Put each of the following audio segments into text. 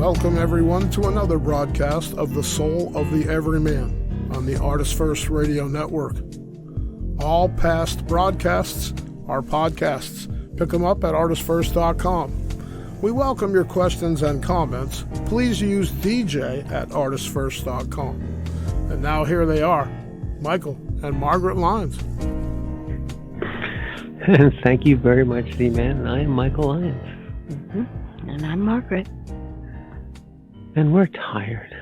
Welcome everyone to another broadcast of The Soul of the Everyman on the ArtistFirst Radio Network. All past broadcasts are podcasts. Pick them up at ArtistFirst.com. We welcome your questions and comments. Please use DJ at ArtistFirst.com. And now here they are, Michael and Margaret Lyons. Thank you very much, Z-Man. I am Michael Lyons. Mm-hmm. And I'm Margaret. And we're tired.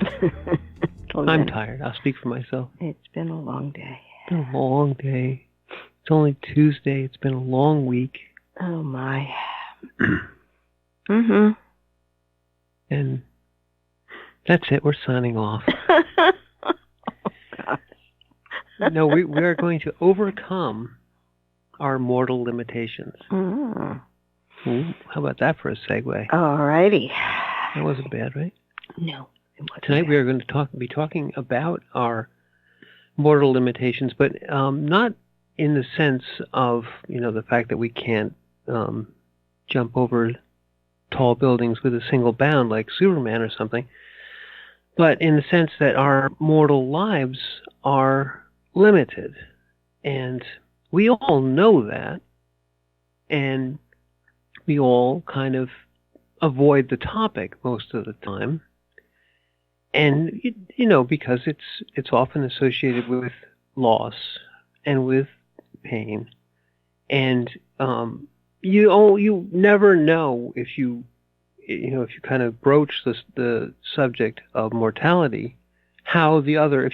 I'm tired. I'll speak for myself. It's been a long day. It's been a long day. It's only Tuesday. It's been a long week. Oh, my. Mm-hmm. And that's it. We're signing off. Oh, gosh. No, we are going to overcome our mortal limitations. Mm. Ooh, how about that for a segue? All righty. That wasn't bad, right? No, it wasn't. Tonight we are going to be talking about our mortal limitations, but not in the sense of, the fact that we can't jump over tall buildings with a single bound like Superman or something, but in the sense that our mortal lives are limited. And we all know that, and we all kind of avoid the topic most of the time. And, because it's often associated with loss and with pain. And you never know if you kind of broach the subject of mortality, how if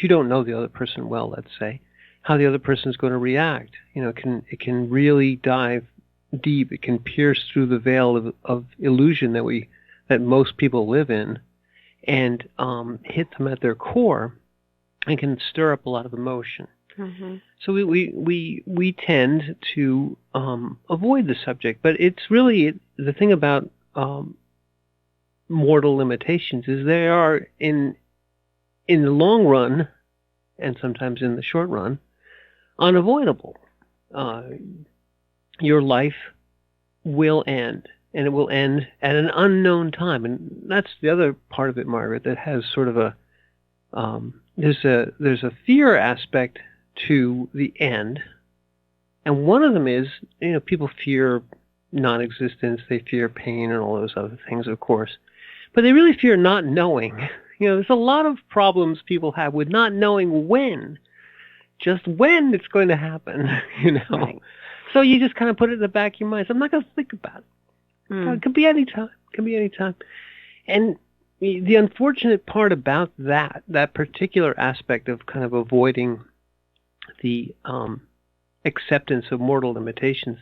you don't know the other person well, let's say, how the other person is going to react. It can really dive deep. It can pierce through the veil of illusion that most people live in, and hit them at their core, and can stir up a lot of emotion. Mm-hmm. So we tend to avoid the subject, but it's really the thing about mortal limitations is they are in the long run, and sometimes in the short run, unavoidable. Your life will end, and it will end at an unknown time. And that's the other part of it, Margaret, that has sort of there's a fear aspect to the end. And one of them is, people fear non-existence, they fear pain and all those other things, of course. But they really fear not knowing. There's a lot of problems people have with not knowing just when it's going to happen, Right. So you just kind of put it in the back of your mind. So I'm not going to think about it. Mm. It could be any time. And the unfortunate part about that particular aspect of kind of avoiding the acceptance of mortal limitations,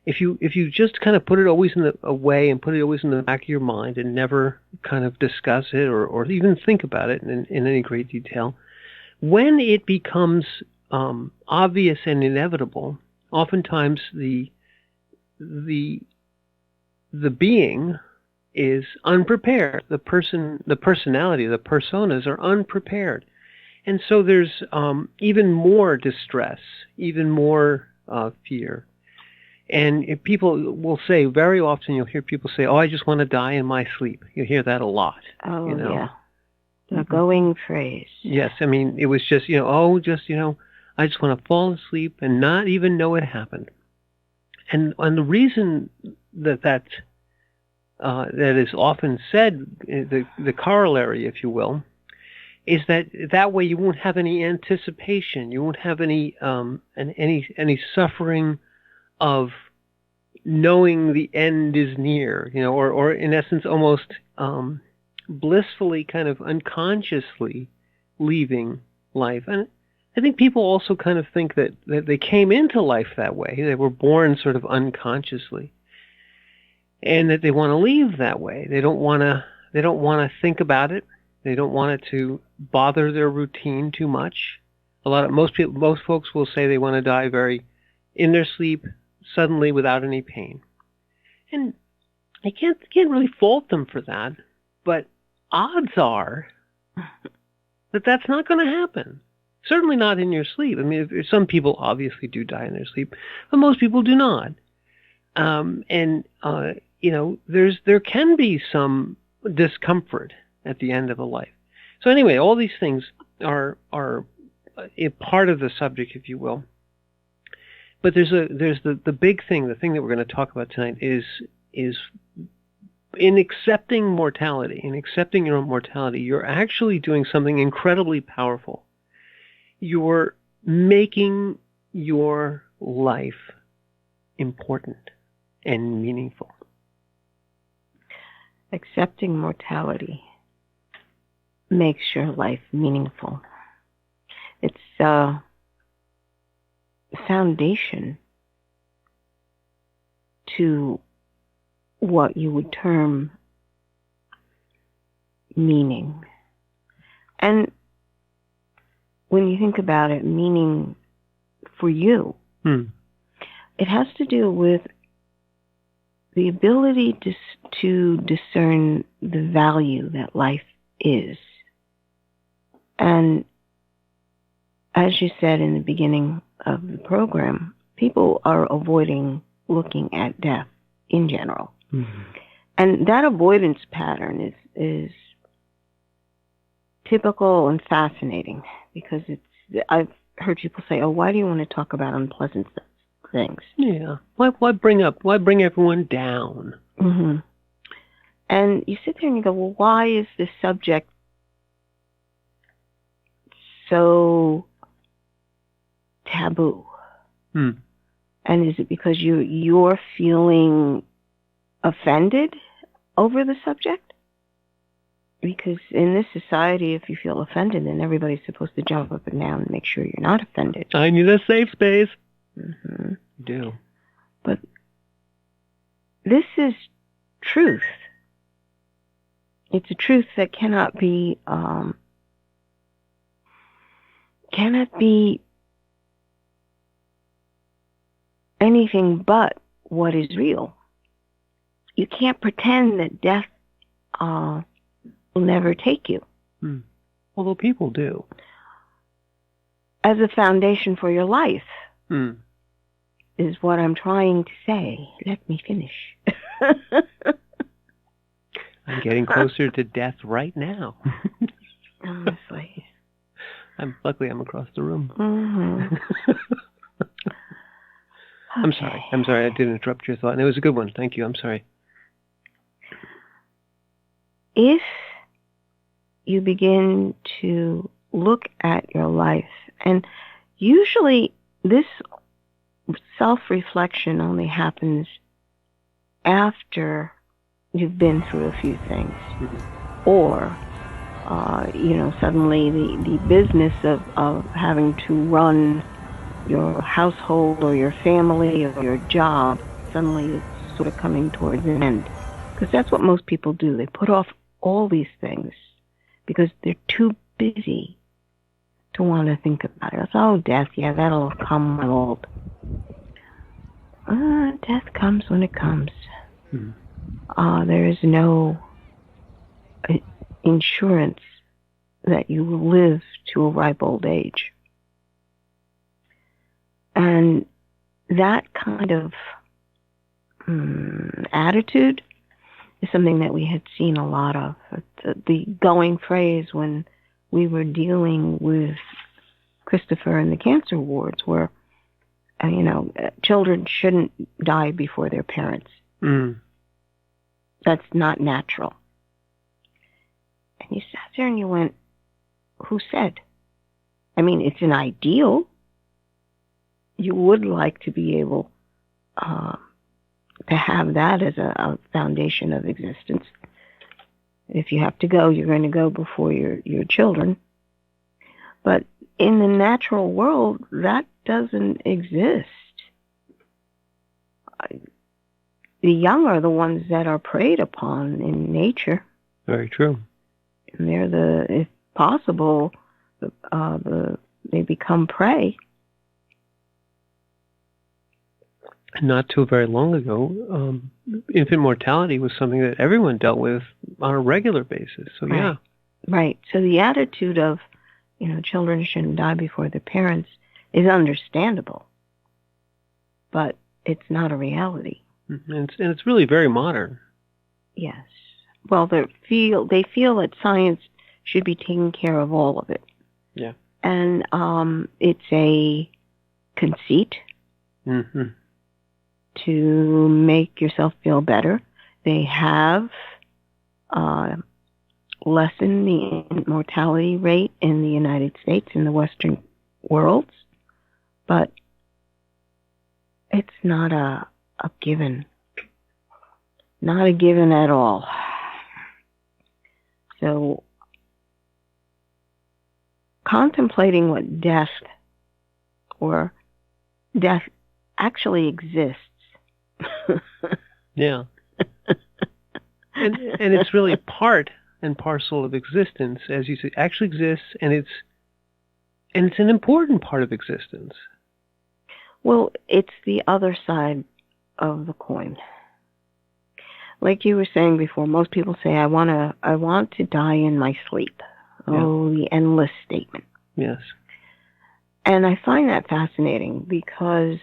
if you just kind of put it always away and put it always in the back of your mind and never kind of discuss it or even think about it in any great detail, when it becomes obvious and inevitable, oftentimes the being is unprepared. The personality, the personas are unprepared. And so there's even more distress, even more fear. And if people will say, very often you'll hear people say, "Oh, I just want to die in my sleep." You hear that a lot. Oh, yeah. The going phrase. Yes, I mean, it was just, I just want to fall asleep and not even know it happened. And the reason that is often said, the corollary, if you will, is that way you won't have any anticipation, you won't have any suffering of knowing the end is near, or in essence almost blissfully kind of unconsciously leaving life. And I think people also kind of think that they came into life that way. They were born sort of unconsciously, and that they want to leave that way. They don't want to think about it. They don't want it to bother their routine too much. Most folks will say they want to die very in their sleep, suddenly, without any pain. And I can't really fault them for that, but odds are that that's not going to happen. Certainly not in your sleep. I mean, some people obviously do die in their sleep, but most people do not. There can be some discomfort at the end of a life. So anyway, all these things are a part of the subject, if you will. But there's the big thing, the thing that we're going to talk about tonight is in accepting mortality, in accepting your own mortality, you're actually doing something incredibly powerful. You're making your life important and meaningful. Accepting mortality makes your life meaningful. It's a foundation to what you would term meaning. And when you think about it, meaning for you, it has to do with the ability to discern the value that life is. And as you said in the beginning of the program, people are avoiding looking at death in general. Mm-hmm. And that avoidance pattern is typical and fascinating because I've heard people say, "Oh, why do you want to talk about unpleasant things?" Yeah. Why bring everyone down? Mm-hmm. And you sit there and you go, well, why is this subject so taboo? And is it because you're feeling offended over the subject? Because in this society, if you feel offended, then everybody's supposed to jump up and down and make sure you're not offended. I need a safe space. Mm-hmm. You do. But this is truth. It's a truth that cannot be anything but what is real. You can't pretend that death will never take you. Although people do. As a foundation for your life is what I'm trying to say. Let me finish. I'm getting closer to death right now. Honestly. Luckily I'm across the room. Mm-hmm. I'm sorry. I did interrupt your thought, and it was a good one. Thank you. I'm sorry. If you begin to look at your life, and usually this self-reflection only happens after you've been through a few things, or suddenly the business of having to run your household or your family or your job suddenly is sort of coming towards an end. Because that's what most people do. They put off all these things because they're too busy to want to think about it. It's, oh, death, yeah, that'll come when I'm old. Death comes when it comes. There is no insurance that you will live to a ripe old age. And that kind of attitude is something that we had seen a lot of. The going phrase when we were dealing with Christopher in the cancer wards were, children shouldn't die before their parents. That's not natural. And you sat there and you went, who said? I mean, it's an ideal. You would like to be able to have that as a foundation of existence. If you have to go, you're going to go before your children. But in the natural world, that doesn't exist. The young are the ones that are preyed upon in nature. Very true. And they're if possible, they become prey. Not too very long ago, infant mortality was something that everyone dealt with on a regular basis. So, right. Yeah. Right. So the attitude of, children shouldn't die before their parents is understandable. But it's not a reality. And it's really very modern. Yes. well, they feel that science should be taking care of all of it. Yeah. And it's a conceit to make yourself feel better. They have lessened the mortality rate in the United States, in the Western worlds, but it's not a given. Not a given at all. So, contemplating what death actually exists. Yeah. And it's really part and parcel of existence, as you say, actually exists, and it's an important part of existence. Well, it's the other side of the coin. Like you were saying before, most people say, I want to die in my sleep. Yeah. Oh, the endless statement. Yes. And I find that fascinating because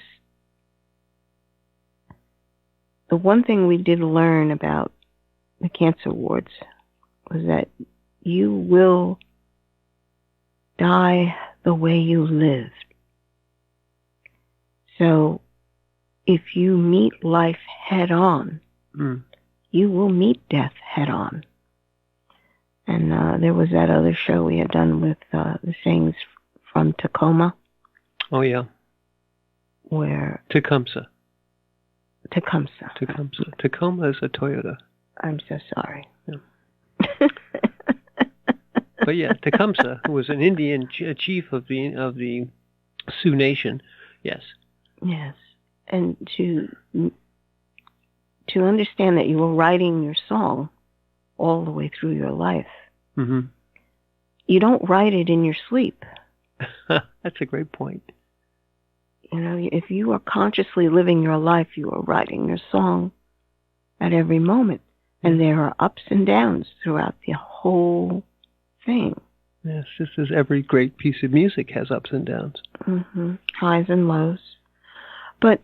the one thing we did learn about the cancer wards was that you will die the way you lived. So if you meet life head on, you will meet death head on. And there was that other show we had done with the sayings from Tacoma. Oh, yeah. Where? Tecumseh. Tecuma is a Toyota. I'm so sorry. Yeah. But yeah, Tecumseh, who was an Indian chief of the Sioux Nation. Yes. Yes. And to understand that you were writing your song all the way through your life. Mm-hmm. You don't write it in your sleep. That's a great point. You know, if you are consciously living your life, you are writing your song at every moment. And there are ups and downs throughout the whole thing. Yes, just as every great piece of music has ups and downs. Mm-hmm. Highs and lows. But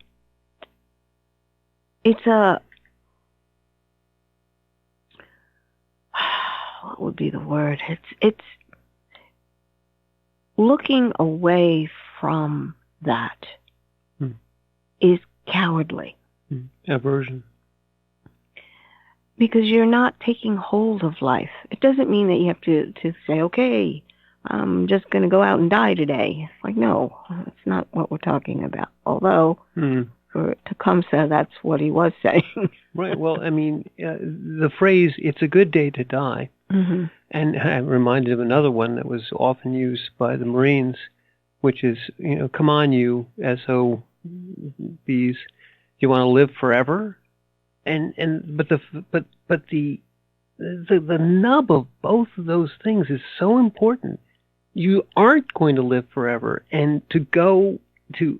it's what would be the word? It's looking away from that is cowardly. Aversion. Because you're not taking hold of life. It doesn't mean that you have to say, okay, I'm just going to go out and die today. It's like, no, that's not what we're talking about. Although, for Tecumseh, that's what he was saying. Right. Well, I mean, the phrase, it's a good day to die. Mm-hmm. And I'm reminded of another one that was often used by the Marines, which is, come on, you SOBs, you want to live forever? But the nub of both of those things is so important. You aren't going to live forever, and to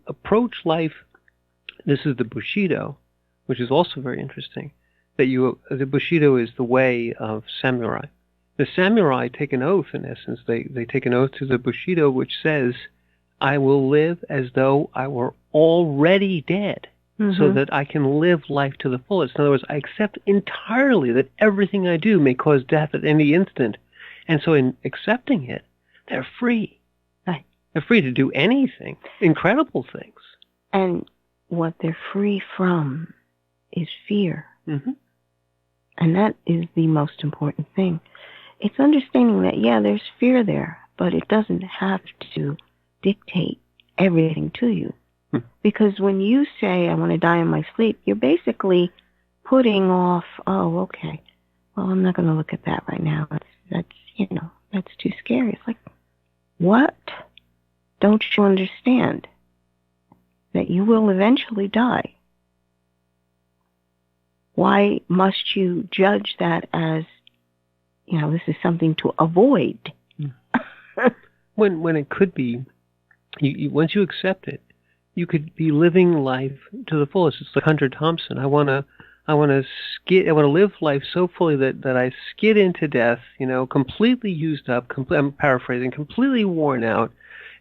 approach life. This is the Bushido, which is also very interesting. The Bushido is the way of samurai. The samurai take an oath. In essence, they take an oath to the Bushido, which says, "I will live as though I were already dead." So that I can live life to the fullest. In other words, I accept entirely that everything I do may cause death at any instant. And so in accepting it, they're free. Right. They're free to do anything, incredible things. And what they're free from is fear. Mm-hmm. And that is the most important thing. It's understanding that, yeah, there's fear there, but it doesn't have to dictate everything to you. Because when you say, I want to die in my sleep, you're basically putting off, oh, okay, well, I'm not going to look at that right now. That's too scary. It's like, what? Don't you understand that you will eventually die? Why must you judge that as, this is something to avoid? when it could be, once you accept it, you could be living life to the fullest. It's like Hunter Thompson. I want to live life so fully that I skid into death, completely used up. I'm paraphrasing, completely worn out.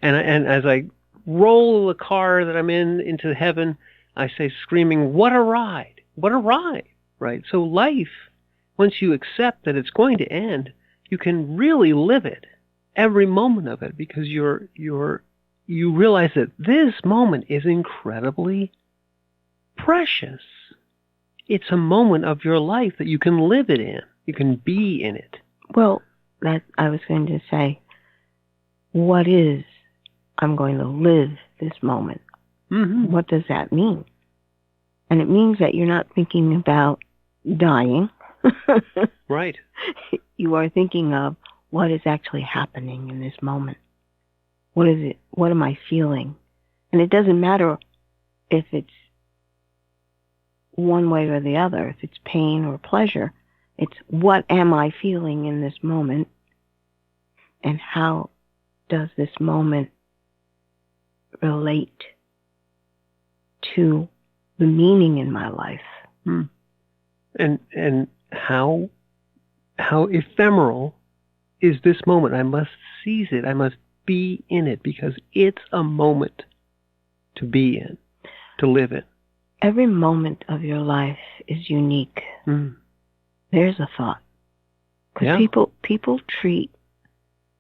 And as I roll the car that I'm in into heaven, I say, screaming, "What a ride! What a ride!" Right. So life once you accept that it's going to end, you can really live it, every moment of it, because you realize that this moment is incredibly precious. It's a moment of your life that you can live it in. You can be in it. Well, that I was going to say, what is I'm going to live this moment? Mm-hmm. What does that mean? And it means that you're not thinking about dying. Right. You are thinking of what is actually happening in this moment. What is it? What am I feeling? And it doesn't matter if it's one way or the other, if it's pain or pleasure. It's what am I feeling in this moment, and how does this moment relate to the meaning in my life? And how ephemeral is this moment? I must seize it. I must be in it, because it's a moment to be in, to live in. Every moment of your life is unique. There's a thought. Because people treat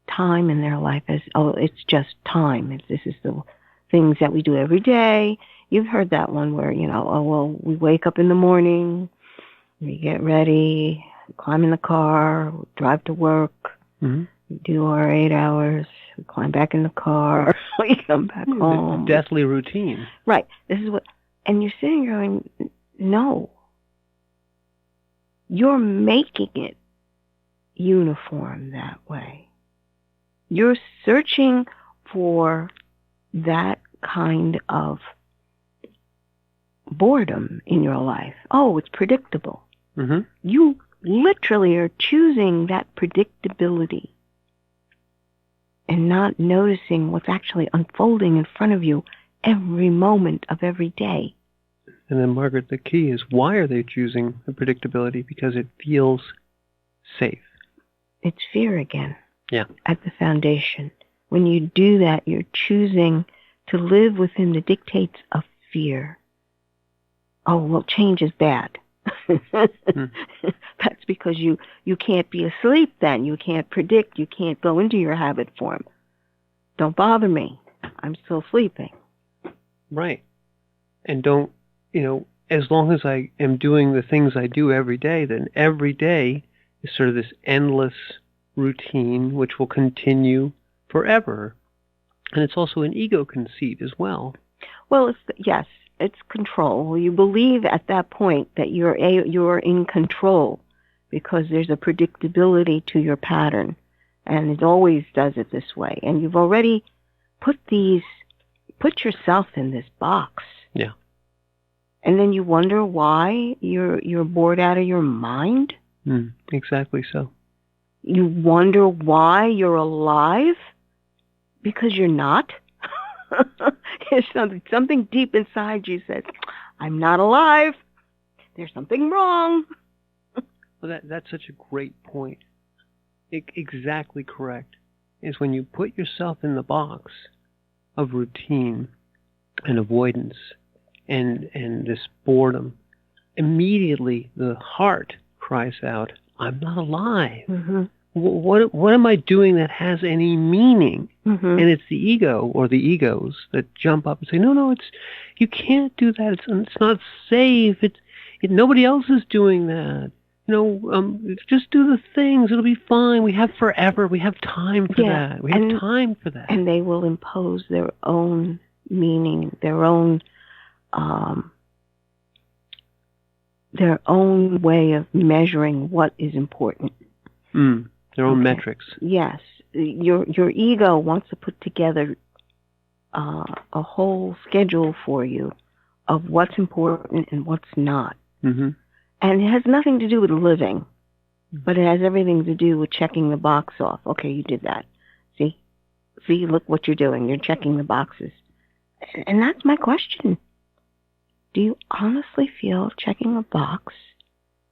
time in their life as, oh, it's just time. This is the things that we do every day. You've heard that one where, oh, well, we wake up in the morning, we get ready, we climb in the car, we drive to work, we do our 8 hours, we climb back in the car, we come back home. The deathly routine. Right. This is what, and you're sitting here going, no. You're making it uniform that way. You're searching for that kind of boredom in your life. Oh, it's predictable. You literally are choosing that predictability and not noticing what's actually unfolding in front of you every moment of every day. And then, Margaret, the key is, why are they choosing the predictability? Because it feels safe. It's fear again. Yeah. At the foundation. When you do that, you're choosing to live within the dictates of fear. Oh, well, change is bad. That's because you can't be asleep then. You can't predict. You can't go into your habit form. Don't bother me. I'm still sleeping. Right. And don't, as long as I am doing the things I do every day, then every day is sort of this endless routine which will continue forever. And it's also an ego conceit as well. Well, yes, it's control. You believe at that point that you're in control because there's a predictability to your pattern, and it always does it this way. And you've already put yourself in this box. Yeah. And then you wonder why you're bored out of your mind? Exactly so. You wonder why you're alive? Because you're not? There's something deep inside you says, I'm not alive. There's something wrong. Well, that's such a great point. Exactly correct. Is when you put yourself in the box of routine and avoidance and this boredom, immediately the heart cries out, I'm not alive. What am I doing that has any meaning? And it's the ego or the egos that jump up and say, no, you can't do that. It's not safe. Nobody else is doing that. Just do the things. It'll be fine. We have forever. We have time for that. We have time for that. And they will impose their own meaning, their own way of measuring what is important. Their own metrics. Yes. Your ego wants to put together a whole schedule for you of what's important and what's not. And it has nothing to do with living, but it has everything to do with checking the box off. Okay, you did that. See, look what you're doing. You're checking the boxes. And that's my question. Do you honestly feel checking a box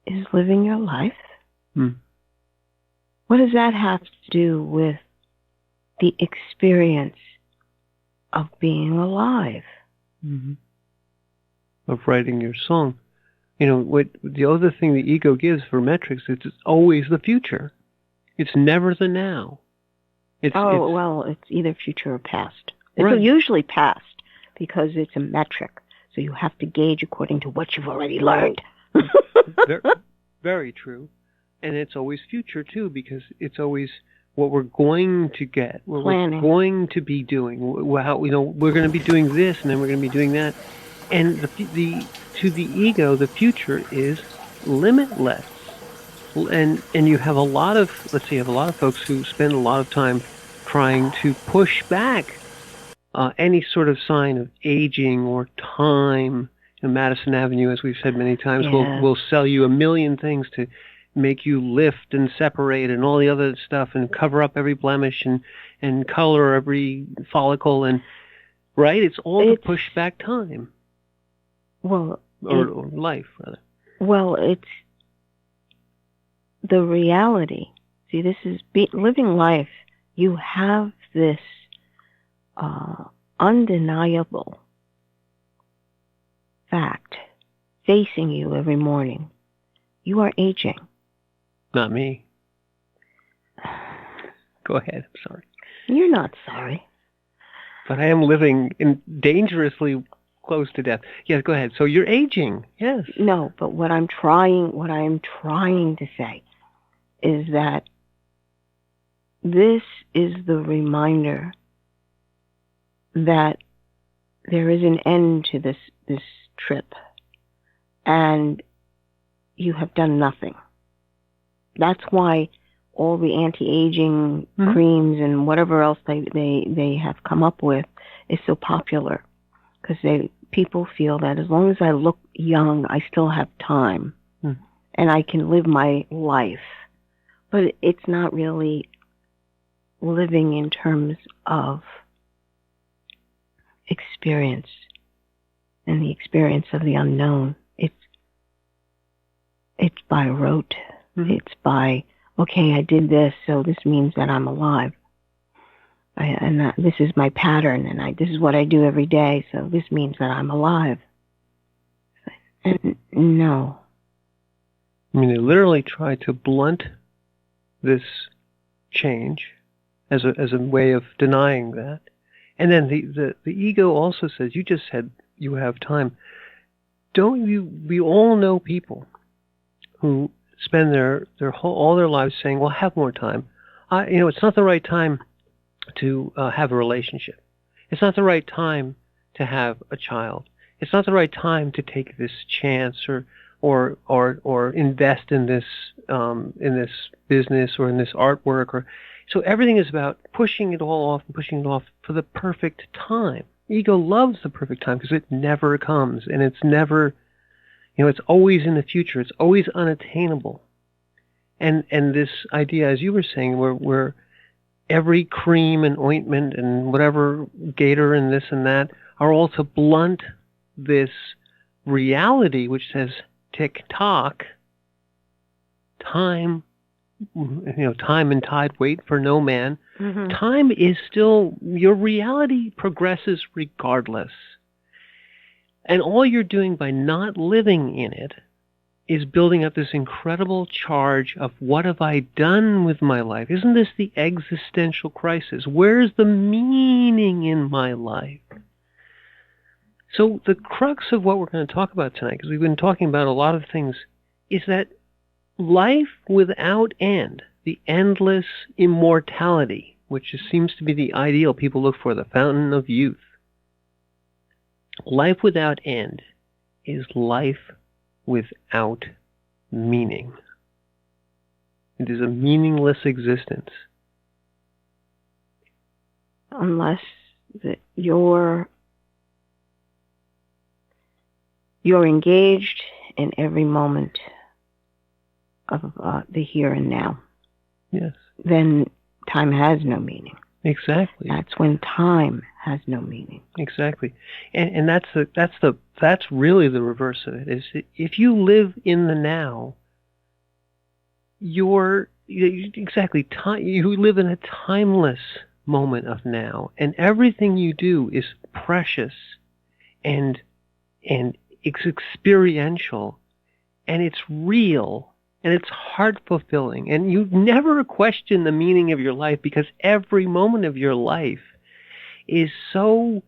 is living your life? What does that have to do with the experience of being alive? Of writing your song. What the other thing the ego gives for metrics is it's always the future. It's never the now. It's either future or past. It's right. Usually past because it's a metric. So you have to gauge according to what you've already learned. very, very true. And it's always future, too, because it's always what we're going to get, what Planning. we're going to be doing. How, we're going to be doing this, and then we're going to be doing that. And to the ego, the future is limitless. And you have a lot of folks who spend a lot of time trying to push back any sort of sign of aging or time. Madison Avenue, as we've said many times, will sell you a million things to make you lift and separate and all the other stuff and cover up every blemish and color every follicle and right. It's all to push back time. Well, or life rather. Well, it's the reality. See, this is living life. You have this undeniable fact facing you every morning. You are aging. Not me. Go ahead. I'm sorry. You're not sorry. But I am living dangerously close to death. Yes, go ahead. So you're aging. Yes. No, but what I'm trying to say is that this is the reminder that there is an end to this trip, and you have done nothing. That's why all the anti-aging creams and whatever else they have come up with is so popular, because people feel that as long as I look young, I still have time and I can live my life. But it's not really living in terms of experience and the experience of the unknown. It's by rote. It's by, okay, I did this, so this means that I'm alive. This is my pattern, and this is what I do every day, so this means that I'm alive. And no. I mean, they literally try to blunt this change as a way of denying that. And then the ego also says, you just said you have time. We all know people who spend all their lives saying, well, have more time. It's not the right time to have a relationship. It's not the right time to have a child. It's not the right time to take this chance or invest in this business or in this artwork. So everything is about pushing it all off and pushing it off for the perfect time. Ego loves the perfect time because it never comes, and it's never, it's always in the future. It's always unattainable. And this idea, as you were saying, where every cream and ointment and whatever gator and this and that are all to blunt this reality which says tick-tock, time and tide wait for no man. Time is still, your reality progresses regardless. And all you're doing by not living in it is building up this incredible charge of what have I done with my life? Isn't this the existential crisis? Where's the meaning in my life? So the crux of what we're going to talk about tonight, because we've been talking about a lot of things, is that life without end, the endless immortality, which seems to be the ideal people look for, the fountain of youth. Life without end is life without meaning. It is a meaningless existence. Unless you're engaged in every moment of the here and now. Yes. Then time has no meaning. Exactly. That's when time has no meaning. Exactly. And that's really the reverse of it. Is if you live in the now, you live in a timeless moment of now, and everything you do is precious and it's experiential, and it's real, and it's heart-fulfilling, and you never question the meaning of your life, because every moment of your life is so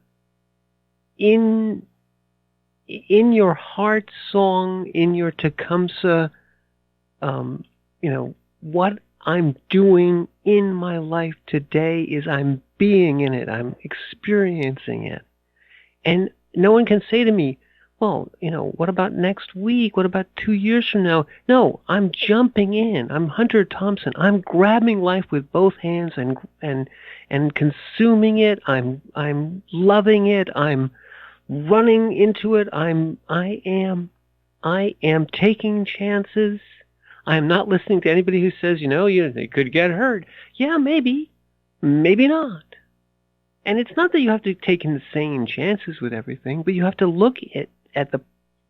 in your heart song, in your Tecumseh, what I'm doing in my life today is I'm being in it, I'm experiencing it. And no one can say to me, well, what about next week? What about 2 years from now? No, I'm jumping in. I'm Hunter Thompson. I'm grabbing life with both hands and consuming it. I'm loving it. I'm running into it. I am taking chances. I am not listening to anybody who says, they could get hurt. Yeah, maybe not. And it's not that you have to take insane chances with everything, but you have to look at the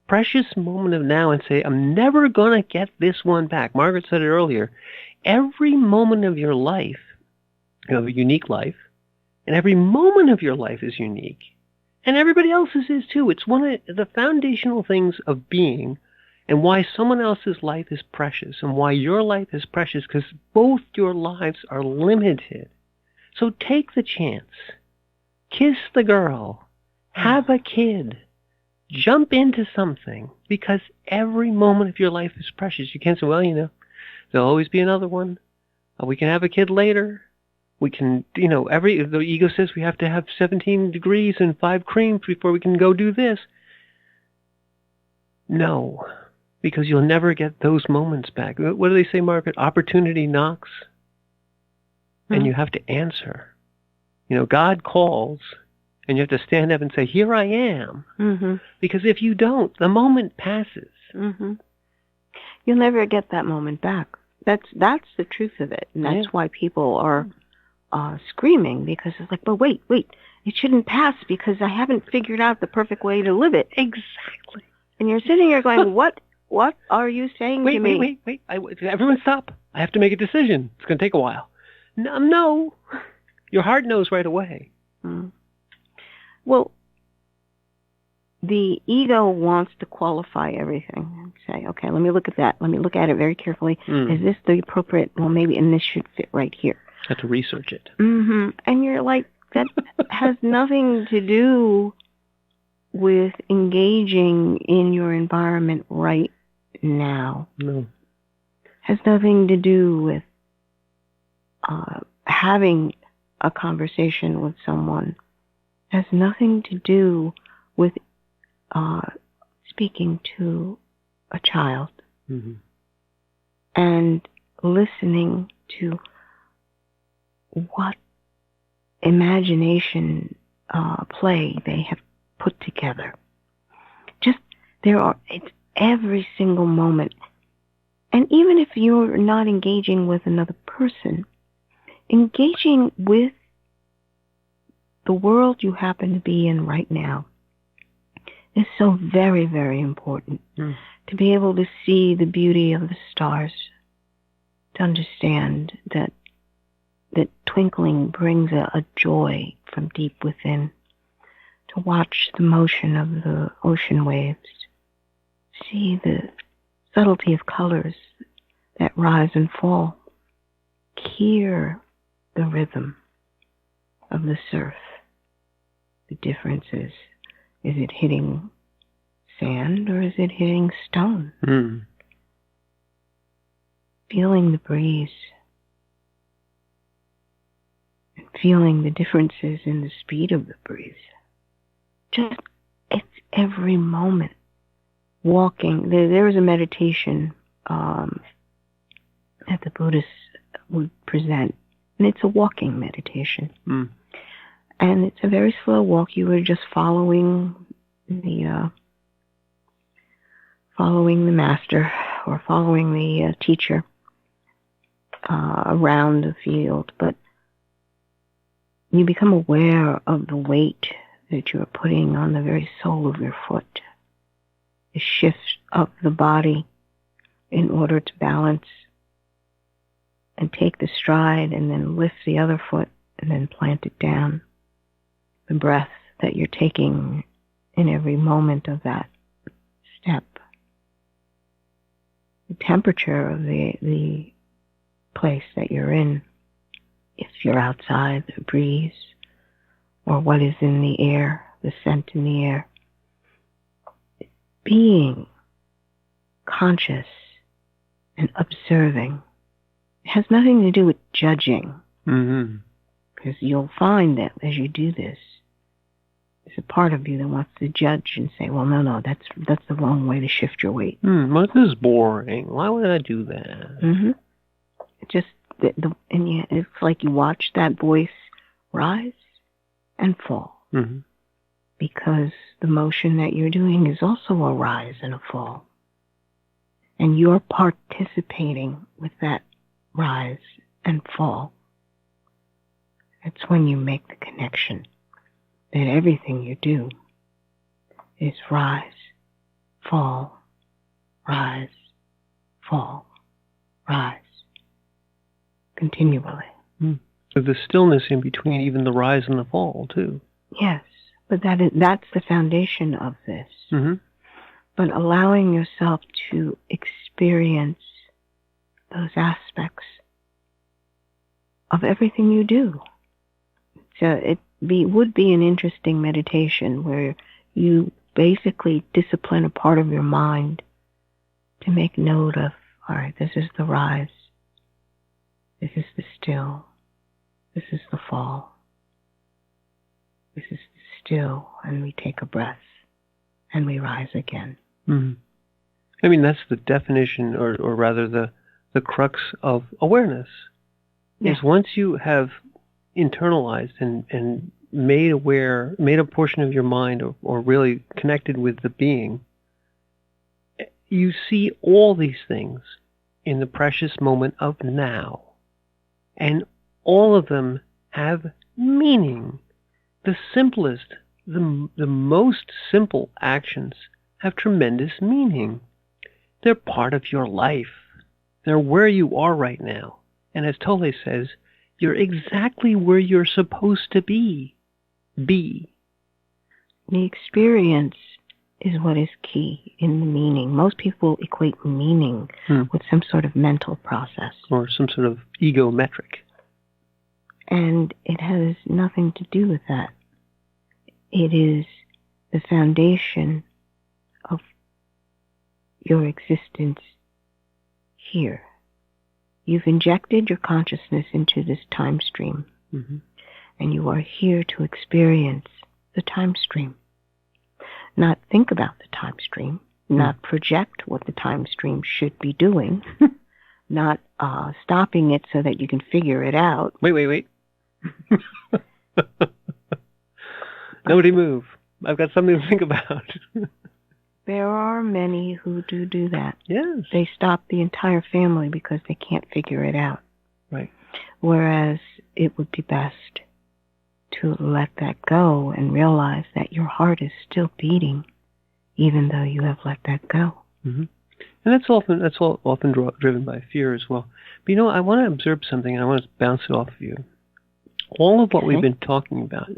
precious moment of now and say, I'm never going to get this one back. Margaret said it earlier. Every moment of your life, you have a unique life, and every moment of your life is unique. And everybody else's is too. It's one of the foundational things of being, and why someone else's life is precious and why your life is precious, because both your lives are limited. So take the chance. Kiss the girl. Have a kid. Jump into something, because every moment of your life is precious. You can't say, well, there'll always be another one. We can have a kid later. We can, the ego says we have to have 17 degrees and 5 creams before we can go do this. No, because you'll never get those moments back. What do they say, Margaret? Opportunity knocks, and you have to answer. God calls, and you have to stand up and say, here I am. Mm-hmm. Because if you don't, the moment passes. Mm-hmm. You'll never get that moment back. That's the truth of it. And that's why people are screaming, because it's like, but wait, it shouldn't pass because I haven't figured out the perfect way to live it. Exactly. And you're sitting here going, what are you saying to me? Wait. Everyone stop. I have to make a decision. It's going to take a while. No. Your heart knows right away. Mm. Well, the ego wants to qualify everything and say, okay, let me look at that. Let me look at it very carefully. Is this the appropriate? Well, maybe, and this should fit right here. Have to research it. Mm-hmm. And you're like, that has nothing to do with engaging in your environment right now. No. Has nothing to do with having a conversation with someone. Has nothing to do with speaking to a child. Mm-hmm. And listening to what imagination play they have put together. It's every single moment. And even if you're not engaging with another person, engaging with the world you happen to be in right now is so very, very important. To be able to see the beauty of the stars, to understand that twinkling brings a joy from deep within, to watch the motion of the ocean waves, see the subtlety of colors that rise and fall, hear the rhythm of the surf. The difference is it hitting sand or is it hitting stone? Feeling the breeze, and feeling the differences in the speed of the breeze. It's every moment. Walking. There is a meditation that the Buddhists would present, and it's a walking meditation. And it's a very slow walk. You are just following the master or following the teacher around the field, but you become aware of the weight that you are putting on the very sole of your foot, the shift of the body in order to balance and take the stride and then lift the other foot and then plant it down. The breath that you're taking in every moment of that step. the temperature of the place that you're in, if you're outside, the breeze, or what is in the air, the scent in the air. Being conscious and observing. It has nothing to do with judging. Mm-hmm. Because you'll find that as you do this, there's a part of you that wants to judge and say, well, no, that's the wrong way to shift your weight. Well, this is boring. Why would I do that? Mm-hmm. It just, it's like you watch that voice rise and fall. Mm-hmm. Because the motion that you're doing is also a rise and a fall. And you're participating with that rise and fall. It's when you make the connection that everything you do is rise, fall, rise, fall, rise, continually. So the stillness in between even the rise and the fall, too. Yes, but that's the foundation of this. Mm-hmm. But allowing yourself to experience those aspects of everything you do. So it would be an interesting meditation where you basically discipline a part of your mind to make note of, all right, this is the rise, this is the still, this is the fall, this is the still, and we take a breath, and we rise again. Mm-hmm. I mean, that's the definition, or rather the crux of awareness. Yes. Is once you have internalized and made a portion of your mind or really connected with the being, you see all these things in the precious moment of now. And all of them have meaning. The simplest, the most simple actions have tremendous meaning. They're part of your life. They're where you are right now. And as Tolle says, you're exactly where you're supposed to be. The experience is what is key in the meaning. Most people equate meaning with some sort of mental process. Or some sort of ego metric. And it has nothing to do with that. It is the foundation of your existence here. You've injected your consciousness into this time stream, and you are here to experience the time stream. Not think about the time stream, not project what the time stream should be doing, not stopping it so that you can figure it out. Wait. Nobody move. I've got something to think about. There are many who do that. Yes. They stop the entire family because they can't figure it out. Right. Whereas it would be best to let that go and realize that your heart is still beating even though you have let that go. Mm-hmm. And that's often driven by fear as well. But I want to observe something, and I want to bounce it off of you. All of what we've been talking about,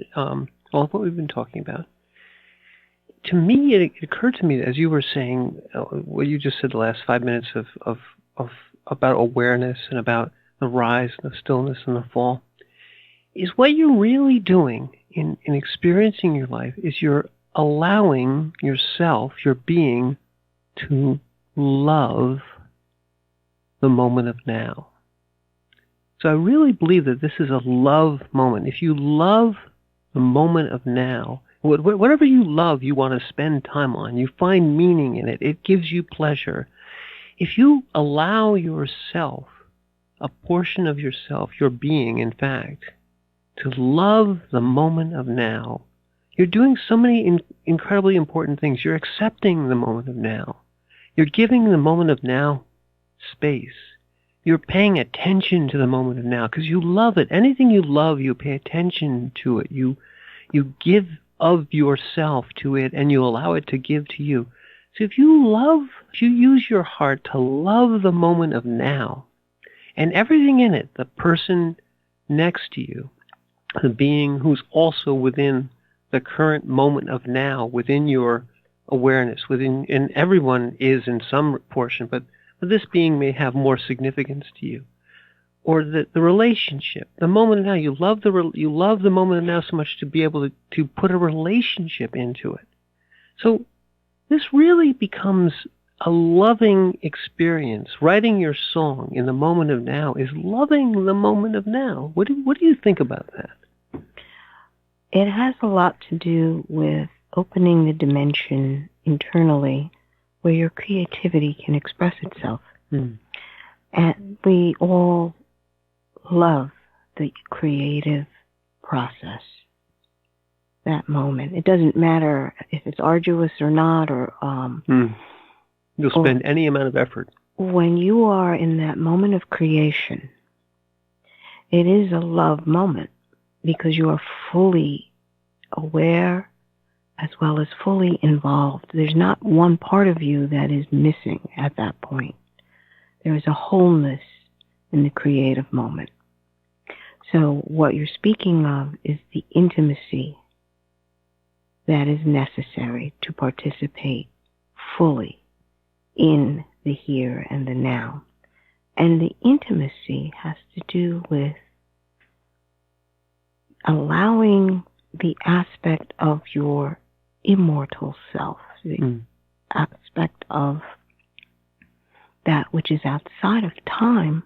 to me, it occurred to me, as you were saying, what you just said the last 5 minutes of about awareness and about the rise and the stillness and the fall, is what you're really doing in experiencing your life is you're allowing yourself, your being, to love the moment of now. So I really believe that this is a love moment. If you love the moment of now, whatever you love, you want to spend time on. You find meaning in it. It gives you pleasure. If you allow yourself, a portion of yourself, your being, in fact, to love the moment of now, you're doing so many incredibly important things. You're accepting the moment of now. You're giving the moment of now space. You're paying attention to the moment of now because you love it. Anything you love, you pay attention to it. You give of yourself to it, and you allow it to give to you. So if you use your heart to love the moment of now, and everything in it, the person next to you, the being who's also within the current moment of now, within your awareness, and everyone is in some portion, but this being may have more significance to you, or the relationship, the moment of now. You love the moment of now so much to be able to put a relationship into it. So this really becomes a loving experience. Writing your song in the moment of now is loving the moment of now. What do you think about that? It has a lot to do with opening the dimension internally where your creativity can express itself. And we all love the creative process, that moment. It doesn't matter if it's arduous or not, or you'll spend any amount of effort. When you are in that moment of creation, it is a love moment because you are fully aware as well as fully involved. There's not one part of you that is missing at that point. There is a wholeness in the creative moment. So what you're speaking of is the intimacy that is necessary to participate fully in the here and the now. And the intimacy has to do with allowing the aspect of your immortal self, the aspect of that which is outside of time,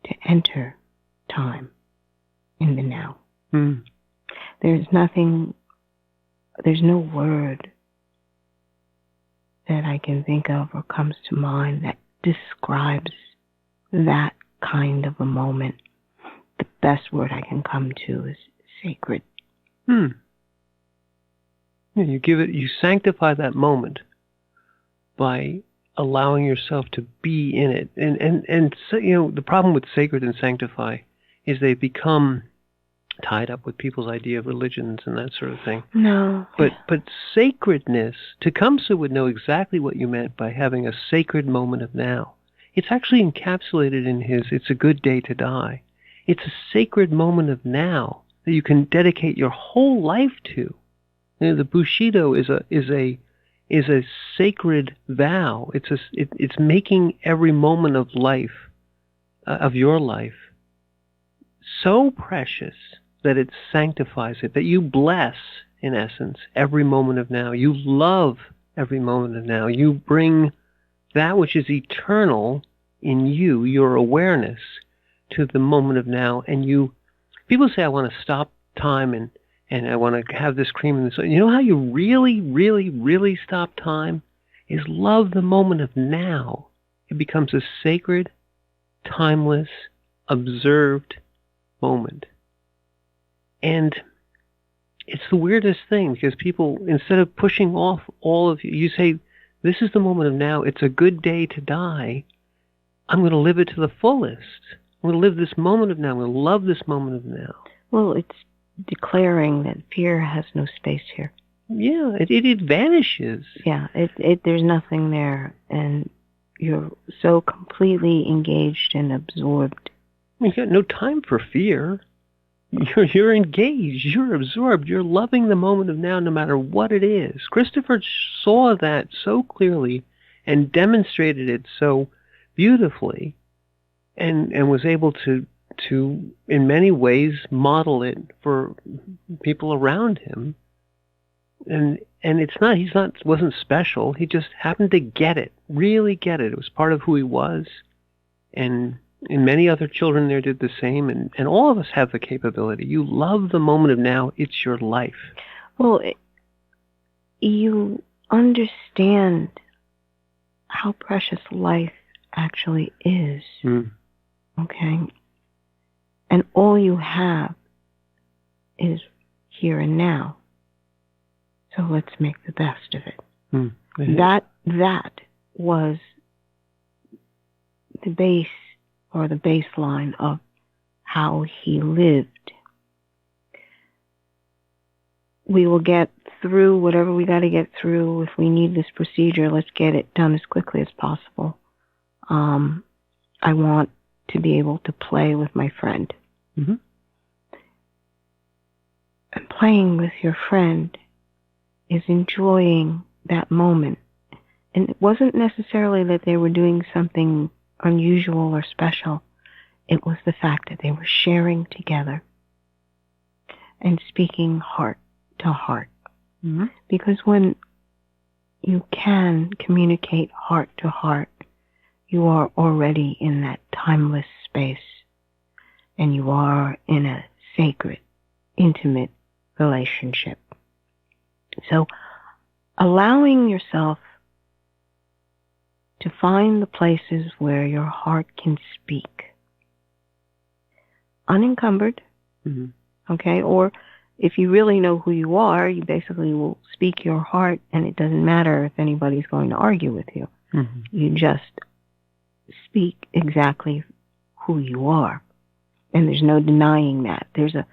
to enter time in the now. There's no word that I can think of or comes to mind that describes that kind of a moment. The best word I can come to is sacred. You sanctify that moment by allowing yourself to be in it. And so, the problem with sacred and sanctify is they become tied up with people's idea of religions and that sort of thing. No. But sacredness, Tecumseh would know exactly what you meant by having a sacred moment of now. It's actually encapsulated in his "It's a Good Day to Die." It's a sacred moment of now that you can dedicate your whole life to. The Bushido is a sacred vow. It's making every moment of life, of your life, so precious that it sanctifies it, that you bless, in essence, every moment of now. You love every moment of now. You bring that which is eternal in you, your awareness, to the moment of now. And people say, I want to stop time and I want to have this cream and this. You know how you really, really, really stop time? Is love the moment of now. It becomes a sacred, timeless, observed moment. And it's the weirdest thing because people, instead of pushing off all of you say, this is the moment of now. It's a good day to die. I'm going to live it to the fullest. I'm going to live this moment of now. I'm going to love this moment of now. Well, it's declaring that fear has no space here. Yeah, it vanishes. Yeah, there's nothing there, and you're so completely engaged and absorbed. You've got no time for fear. You're engaged. You're absorbed. You're loving the moment of now, no matter what it is. Christopher saw that so clearly and demonstrated it so beautifully, and was able to in many ways model it for people around him. And wasn't special. He just happened to get it, really get it. It was part of who he was. And many other children there did the same. And all of us have the capability. You love the moment of now. It's your life. Well, you understand how precious life actually is. Okay? And all you have is here and now. So let's make the best of it. That was the base or the baseline of how he lived. We will get through whatever we got to get through. If we need this procedure, let's get it done as quickly as possible. I want to be able to play with my friend. And playing with your friend is enjoying that moment And it wasn't necessarily that they were doing something unusual or special. It was the fact that they were sharing together and speaking heart to heart. Mm-hmm. Because when you can communicate heart to heart, you are already in that timeless space, and you are in a sacred, intimate relationship. So allowing yourself to find the places where your heart can speak, unencumbered, okay? Or if you really know who you are, you basically will speak your heart, and it doesn't matter if anybody's going to argue with you. Mm-hmm. You just speak exactly who you are, and there's no denying that. There's a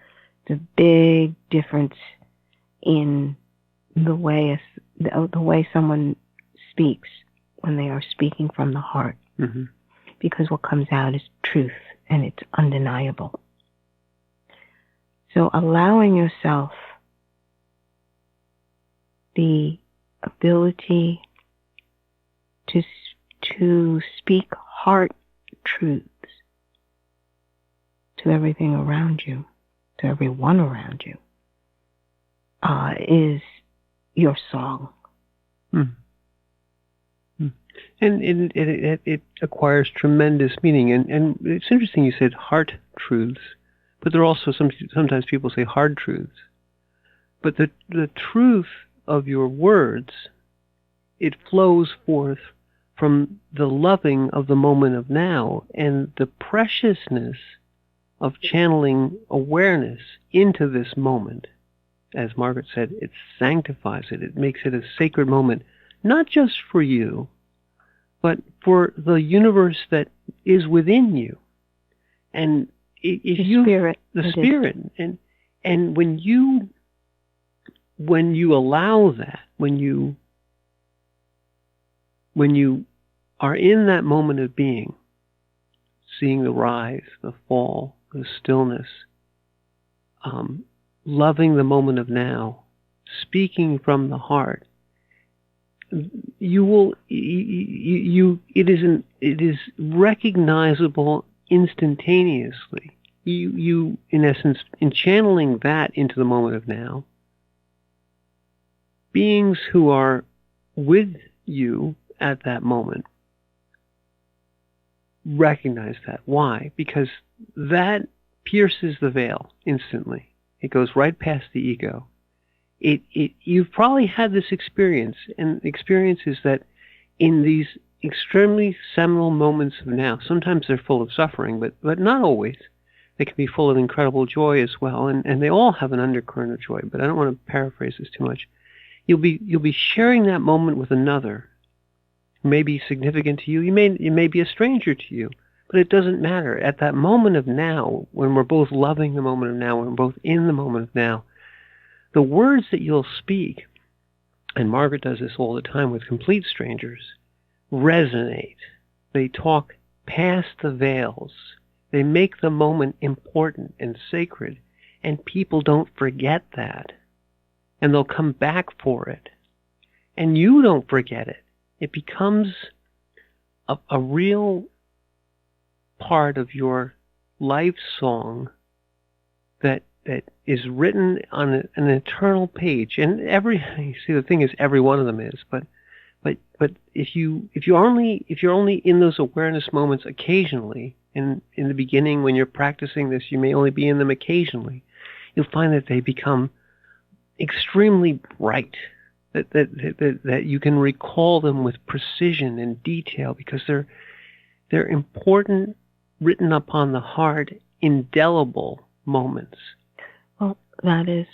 big difference in the way someone speaks when they are speaking from the heart, because what comes out is truth, and it's undeniable. So allowing yourself the ability to speak heart truths to everything around you, to everyone around you, is your song. And it acquires tremendous meaning. And it's interesting you said heart truths, but there are also sometimes people say hard truths. But the truth of your words, it flows forth from the loving of the moment of now and the preciousness of channeling awareness into this moment. As Margaret said, it sanctifies it. It makes it a sacred moment, not just for you, but for the universe that is within you. And if the spirit, and when you allow that, when you are in that moment of being, seeing the rise, the fall, the stillness, loving the moment of now, speaking from the heart, it is recognizable instantaneously. You in essence, in channeling that into the moment of now, beings who are with you at that moment recognize that. Why? Because that pierces the veil instantly. It goes right past the ego. You've probably had this experience, and the experience is that in these extremely seminal moments of now, sometimes they're full of suffering, but not always. They can be full of incredible joy as well, and they all have an undercurrent of joy, but I don't want to paraphrase this too much. You'll be sharing that moment with another who may be significant to you. It may be a stranger to you, but it doesn't matter. At that moment of now, when we're both loving the moment of now, when we're both in the moment of now, the words that you'll speak, and Margaret does this all the time with complete strangers, resonate. They talk past the veils. They make the moment important and sacred, and people don't forget that. And they'll come back for it. And you don't forget it. It becomes a real part of your life song that is written on an eternal page. And the thing is, every one of them is. But if you're only in those awareness moments occasionally, in the beginning when you're practicing this, you may only be in them occasionally. You'll find that they become extremely bright. That you can recall them with precision and detail because they're important, written upon the heart, indelible moments. Well, that is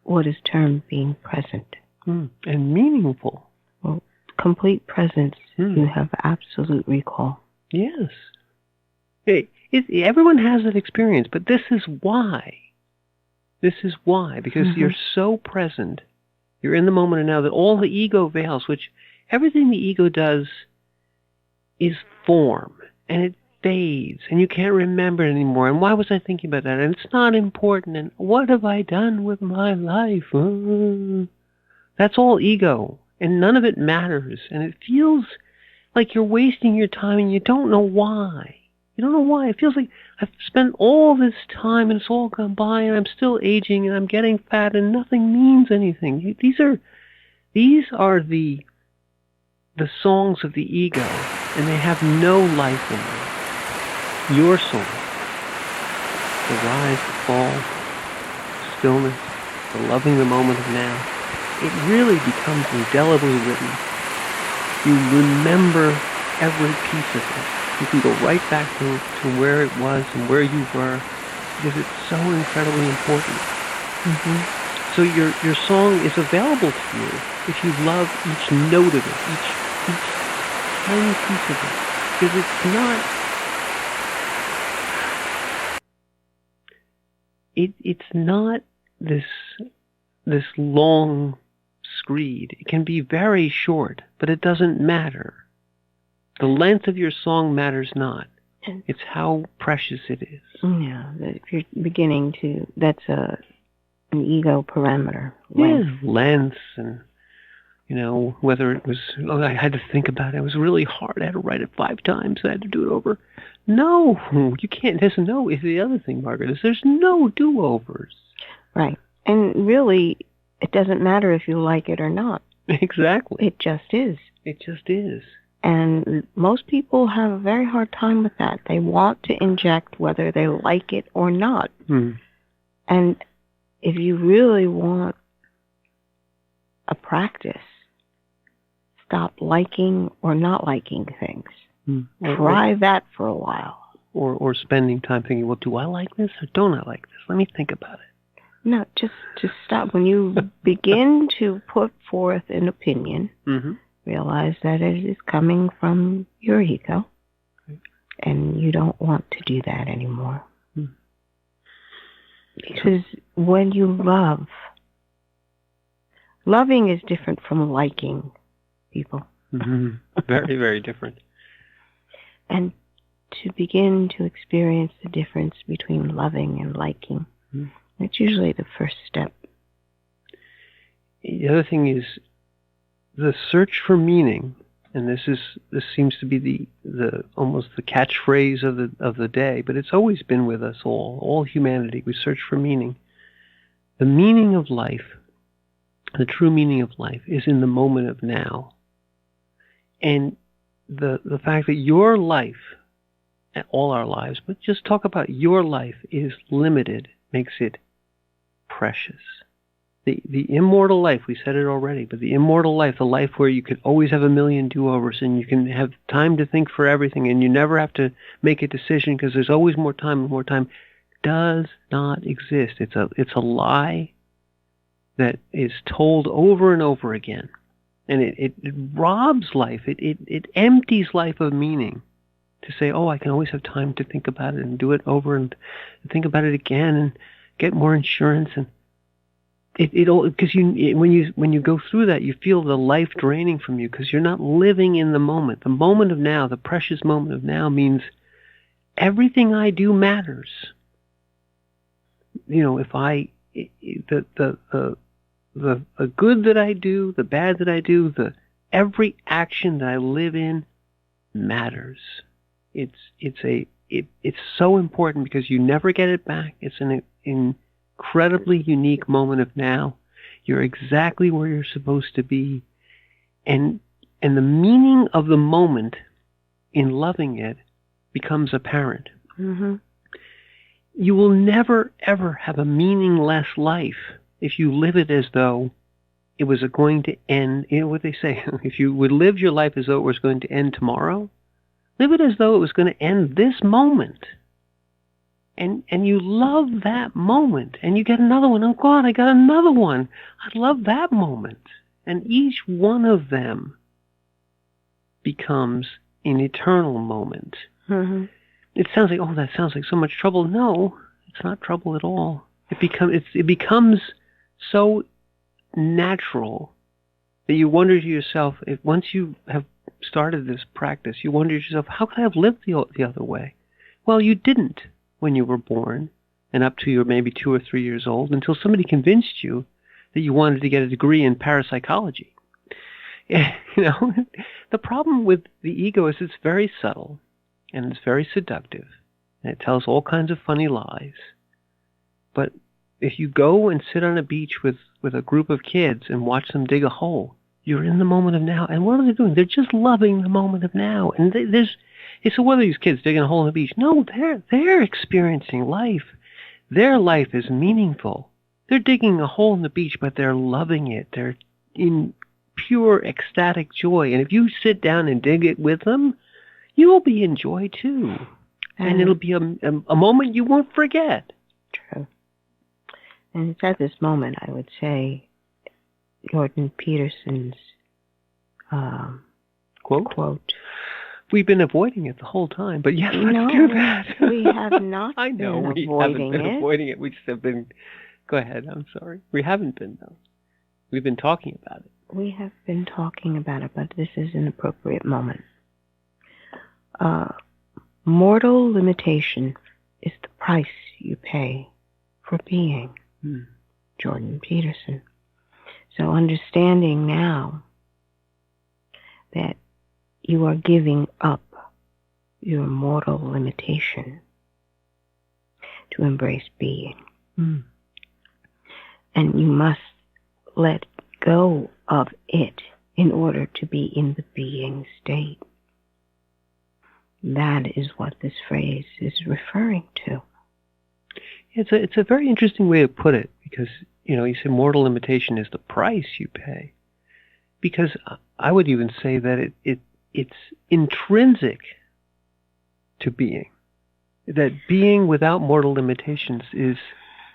what is termed being present. And meaningful. Well, complete presence, you have absolute recall. Yes. Everyone has that experience, but this is why. Because you're so present. You're in the moment of now that all the ego veils, which everything the ego does is form, and it fades, and you can't remember it anymore. And why was I thinking about that? And it's not important. And what have I done with my life? That's all ego. and none of it matters, and it feels like you're wasting your time, and you don't know why. You don't know why. It feels like I've spent all this time, and it's all gone by, and I'm still aging, and I'm getting fat, and nothing means anything. These are the songs of the ego, and they have no life in them. Your soul, the rise, the fall, the stillness, the loving the moment of now, it really becomes indelibly written. You remember every piece of it. You can go right back to where it was and where you were, because it's so incredibly important. So your song is available to you if you love each note of it, each tiny piece of it, because it's not this long screed. It can be very short, but it doesn't matter. The length of your song matters not. It's how precious it is. Yeah, if you're beginning to, that's an ego parameter. Length. Yeah, length, and whether it was, I had to think about it. It was really hard. I had to write it 5 times. I had to do it over. No, you can't. There's no, is the other thing, Margaret, is there's no do-overs. Right. And really, it doesn't matter if you like it or not. Exactly. It just is. It just is. And most people have a very hard time with that. They want to inject whether they like it or not. And if you really want a practice, stop liking or not liking things. Try that for a while. Or spending time thinking, well, do I like this or don't I like this? Let me think about it. No, just stop. When you begin to put forth an opinion, realize that it is coming from your ego, and you don't want to do that anymore. Because when you loving is different from liking people. Very, very different. And to begin to experience the difference between loving and liking, it's usually the first step. The other thing is the search for meaning, and this seems to be the almost the catchphrase of the day, but it's always been with us all humanity. We search for meaning. The meaning of life, the true meaning of life, is in the moment of now. And the fact that your life, all our lives, but just talk about your life, is limited, makes it precious. The immortal life, we said it already, but the immortal life, the life where you could always have a million do-overs and you can have time to think for everything and you never have to make a decision because there's always more time, does not exist. It's a lie that is told over and over again. And it robs life. It empties life of meaning to say, oh, I can always have time to think about it and do it over and think about it again and get more insurance. And because when you go through that, you feel the life draining from you because you're not living in the moment. The moment of now, the precious moment of now, means everything I do matters. If the good that I do, the bad that I do, every action that I live in matters. It's so important because you never get it back. It's an incredibly unique moment of now. You're exactly where you're supposed to be, and the meaning of the moment in loving it becomes apparent. You will never ever have a meaningless life if you live it as though it was going to end. You know what they say, if you would live your life as though it was going to end tomorrow, live it as though it was going to end this moment. And you love that moment, and you get another one. Oh God, I got another one. I love that moment. And each one of them becomes an eternal moment. It sounds like, oh, that sounds like so much trouble. No, it's not trouble at all. It becomes so natural that you wonder to yourself, if once you have started this practice, you wonder to yourself, how could I have lived the other way? Well, you didn't when you were born and up to you were maybe 2 or 3 years old until somebody convinced you that you wanted to get a degree in parapsychology. The problem with the ego is it's very subtle and it's very seductive and it tells all kinds of funny lies. But if you go and sit on a beach with a group of kids and watch them dig a hole, you're in the moment of now. And what are they doing? They're just loving the moment of now. And so what are these kids digging a hole in the beach? No, they're experiencing life. Their life is meaningful. They're digging a hole in the beach, but they're loving it. They're in pure ecstatic joy. And if you sit down and dig it with them, you will be in joy too. And it'll be a moment you won't forget. True. And it's at this moment, I would say, Jordan Peterson's quote. We've been avoiding it the whole time, but yes, let's do that. We have not I know been we avoiding haven't been it. avoiding it. We just have been... Go ahead, I'm sorry. We haven't been, though. We've been talking about it. We have been talking about it, but this is an appropriate moment. Mortal limitation is the price you pay for being. Jordan Peterson. So understanding now that you are giving up your mortal limitation to embrace being. And you must let go of it in order to be in the being state. That is what this phrase is referring to. It's a very interesting way to put it, because, you say mortal limitation is the price you pay. Because I would even say that it's intrinsic to being. That being without mortal limitations is,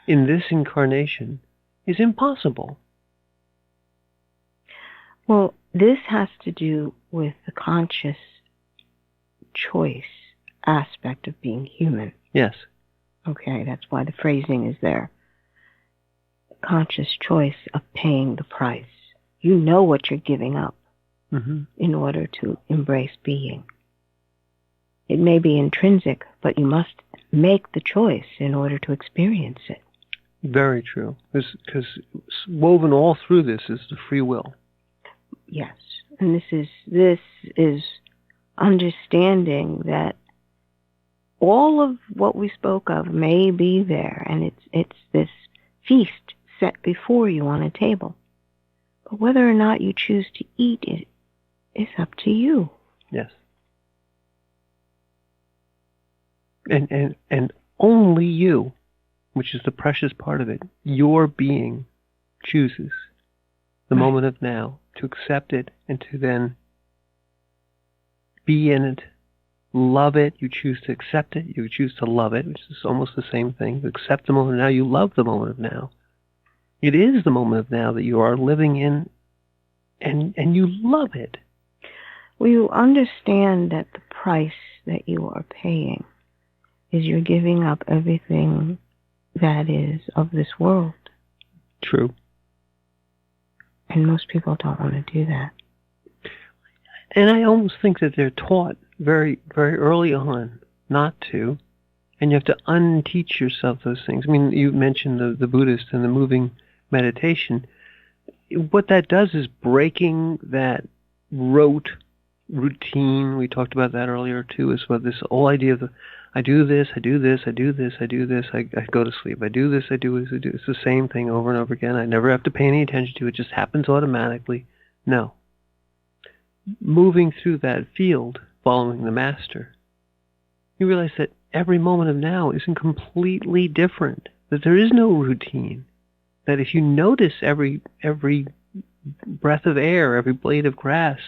in this incarnation, is impossible. Well, this has to do with the conscious choice aspect of being human. Yes. Okay, that's why the phrasing is there. Conscious choice of paying the price. You know what you're giving up in order to embrace being. It may be intrinsic, but you must make the choice in order to experience it. Very true. Because woven all through this is the free will. Yes, and this is understanding that all of what we spoke of may be there, and it's this feast set before you on a table. But whether or not you choose to eat it is up to you. Yes. And only you, which is the precious part of it, your being chooses the moment of now to accept it and to then be in it, love it. You choose to accept it. You choose to love it, which is almost the same thing. You accept the moment of now. You love the moment of now. It is the moment of now that you are living in, and you love it. Well, you understand that the price that you are paying is you're giving up everything that is of this world. True. And most people don't want to do that. And I almost think that they're taught very, very early on not to. And you have to unteach yourself those things. I mean, you mentioned the Buddhist and the moving meditation. What that does is breaking that rote routine. We talked about that earlier too, is what this whole idea of I do this, I do this, I do this, I do this, I go to sleep. I do this, I do this, I do. It's the same thing over and over again. I never have to pay any attention to it. It just happens automatically. No. Moving through that field, following the master, you realize that every moment of now isn't completely different. That there is no routine. That if you notice every breath of air, every blade of grass,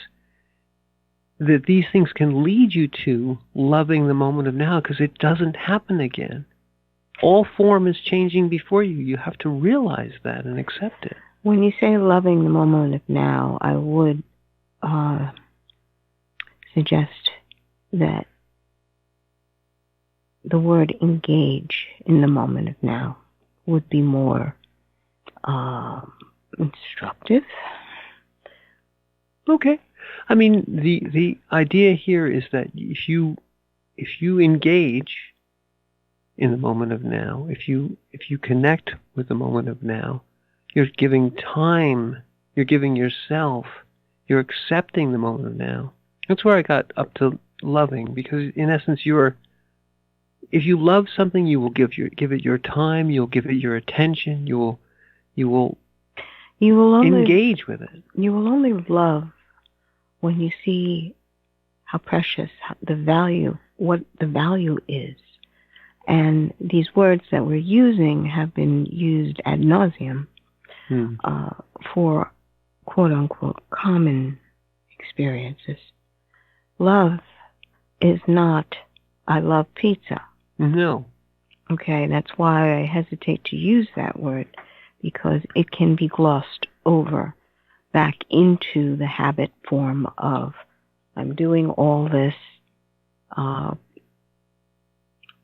that these things can lead you to loving the moment of now, because it doesn't happen again. All form is changing before you. You have to realize that and accept it. When you say loving the moment of now, I would suggest that the word engage in the moment of now would be more instructive. Okay. I mean, the idea here is that if you engage in the moment of now, if you connect with the moment of now, you're giving time, you're giving yourself, You're accepting the moment of now. That's where I got up to loving, because in essence, if you love something, you will give it your time. You'll give it your attention. You will only engage with it. You will only love when you see how precious what the value is. And these words that we're using have been used ad nauseum for quote-unquote common experiences. Love is not, I love pizza. No. Okay, that's why I hesitate to use that word, because it can be glossed over back into the habit form of, I'm doing all this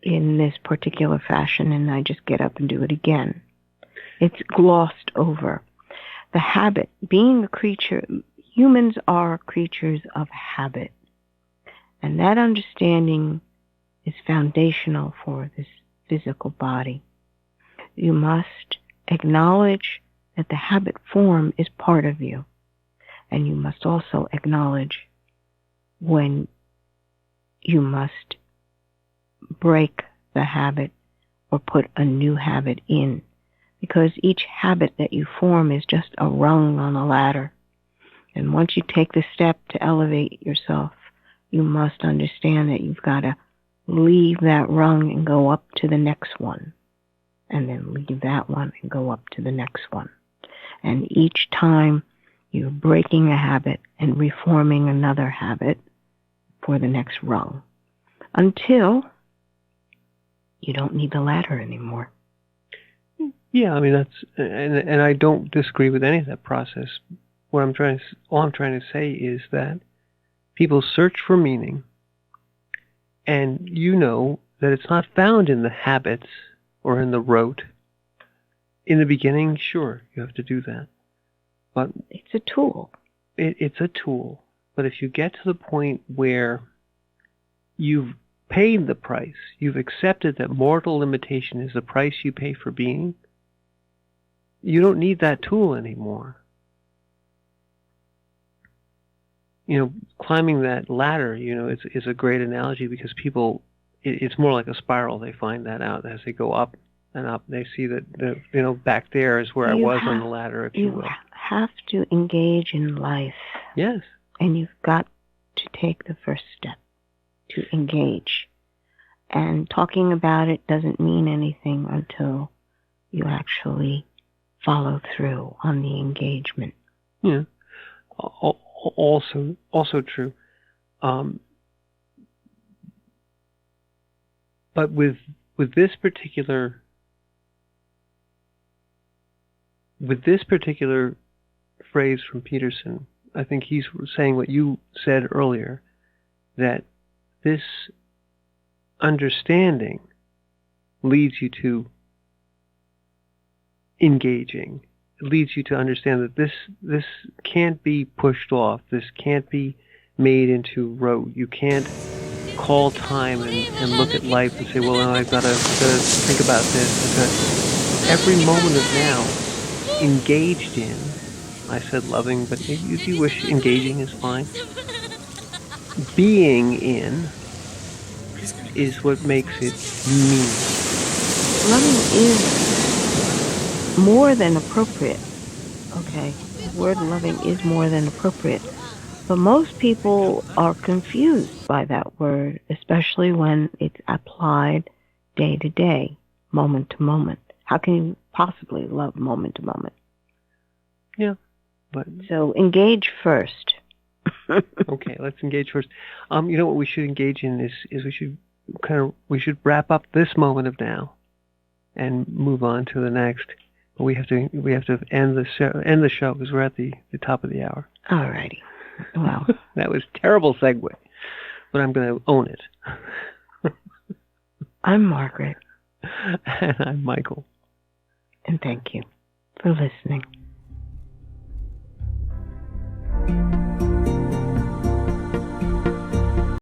in this particular fashion and I just get up and do it again. It's glossed over. The habit, being a creature, humans are creatures of habit. And that understanding is foundational for this physical body. You must acknowledge that the habit form is part of you. And you must also acknowledge when you must break the habit or put a new habit in. Because each habit that you form is just a rung on a ladder. And once you take the step to elevate yourself, you must understand that you've got to leave that rung and go up to the next one. And then leave that one and go up to the next one. And each time you're breaking a habit and reforming another habit for the next rung. Until you don't need the ladder anymore. Yeah, I mean, that's, and I don't disagree with any of that process. All I'm trying to say is that people search for meaning, and you know that it's not found in the habits or in the rote. In the beginning, sure, you have to do that. But it's a tool. It's a tool. But if you get to the point where you've paid the price, you've accepted that mortal limitation is the price you pay for being, you don't need that tool anymore. You know, climbing that ladder, you know, is a great analogy, because people, it's more like a spiral. They find that out as they go up and up. They see that, you know, back there is where I was on the ladder, if you will. You have to engage in life. Yes. And you've got to take the first step to engage. And talking about it doesn't mean anything until you actually follow through on the engagement. Yeah. Also true. But with this particular phrase from Peterson, I think he's saying what you said earlier, that this understanding leads you to engaging. It leads you to understand that this can't be pushed off. This can't be made into rote. You can't call time and look at life and say, well, no, I've got to think about this. Every moment of now, engaged in, I said loving, but if you wish, engaging is fine. Being in is what makes it meaningful. Loving is more than appropriate. Okay, the word loving is more than appropriate. But most people are confused by that word, especially when it's applied day to day, moment to moment. How can you possibly love moment to moment? Yeah, but so engage first. Okay, let's engage first. You know what we should engage in is we should wrap up this moment of now and move on to the next. But we have to end the show because we're at the top of the hour. All righty. Well, that was a terrible segue, but I'm going to own it. I'm Margaret. And I'm Michael. And thank you for listening.